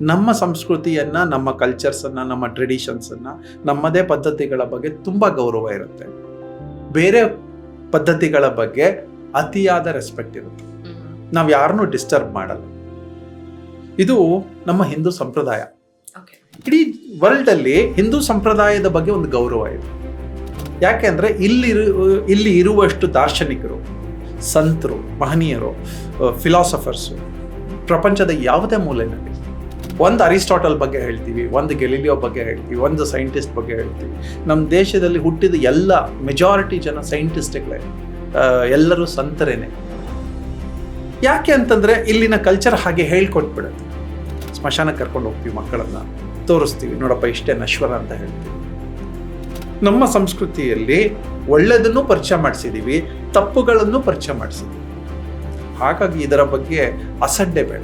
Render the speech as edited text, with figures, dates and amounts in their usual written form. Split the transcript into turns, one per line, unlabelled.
ನಮ್ಮ ಸಂಸ್ಕೃತಿಯನ್ನು, ನಮ್ಮ ಕಲ್ಚರ್ಸನ್ನು, ನಮ್ಮ ಟ್ರೆಡಿಷನ್ಸನ್ನು, ನಮ್ಮದೇ ಪದ್ಧತಿಗಳ ಬಗ್ಗೆ ತುಂಬ ಗೌರವ ಇರುತ್ತೆ. ಬೇರೆ ಪದ್ಧತಿಗಳ ಬಗ್ಗೆ ಅತಿಯಾದ ರೆಸ್ಪೆಕ್ಟ್ ಇರುತ್ತೆ. ನಾವು ಯಾರನ್ನೂ ಡಿಸ್ಟರ್ಬ್ ಮಾಡಲ್ಲ. ಇದು ನಮ್ಮ ಹಿಂದೂ ಸಂಪ್ರದಾಯ. ಇಡೀ ವರ್ಲ್ಡಲ್ಲಿ ಹಿಂದೂ ಸಂಪ್ರದಾಯದ ಬಗ್ಗೆ ಒಂದು ಗೌರವ ಇದೆ. ಯಾಕೆಂದರೆ ಇಲ್ಲಿ ಇರುವಷ್ಟು ದಾರ್ಶನಿಕರು, ಸಂತರು, ಮಹನೀಯರು, ಫಿಲಾಸಫರ್ಸು ಪ್ರಪಂಚದ ಯಾವುದೇ ಮೂಲೆಯಲ್ಲಿ, ಒಂದು ಅರಿಸ್ಟಾಟಲ್ ಬಗ್ಗೆ ಹೇಳ್ತೀವಿ, ಒಂದು ಗೆಲಿಲಿಯೋ ಬಗ್ಗೆ ಹೇಳ್ತೀವಿ, ಒಂದು ಸೈಂಟಿಸ್ಟ್ ಬಗ್ಗೆ ಹೇಳ್ತೀವಿ. ನಮ್ಮ ದೇಶದಲ್ಲಿ ಹುಟ್ಟಿದ ಎಲ್ಲ ಮೆಜಾರಿಟಿ ಜನ ಸೈಂಟಿಸ್ಟ್ಗಳೇ, ಎಲ್ಲರೂ ಸಂತರೇನೆ. ಯಾಕೆ ಅಂತಂದರೆ ಇಲ್ಲಿನ ಕಲ್ಚರ್ ಹಾಗೆ ಹೇಳ್ಕೊಟ್ಬಿಡುತ್ತೆ. ಸ್ಮಶಾನಕ್ಕೆ ಕರ್ಕೊಂಡು ಹೋಗ್ತೀವಿ, ಮಕ್ಕಳನ್ನು ತೋರಿಸ್ತೀವಿ, ನೋಡಪ್ಪ ಇಷ್ಟೇ ನಶ್ವರ ಅಂತ ಹೇಳ್ತೀವಿ. ನಮ್ಮ ಸಂಸ್ಕೃತಿಯಲ್ಲಿ ಒಳ್ಳೆಯದನ್ನು ಪರಿಚಯ ಮಾಡಿಸಿದ್ದೀವಿ, ತಪ್ಪುಗಳನ್ನು ಪರಿಚಯ ಮಾಡಿಸಿದ್ದೀವಿ. ಹಾಗಾಗಿ ಇದರ ಬಗ್ಗೆ ಅಸಡ್ಡೆ ಬೇಡ.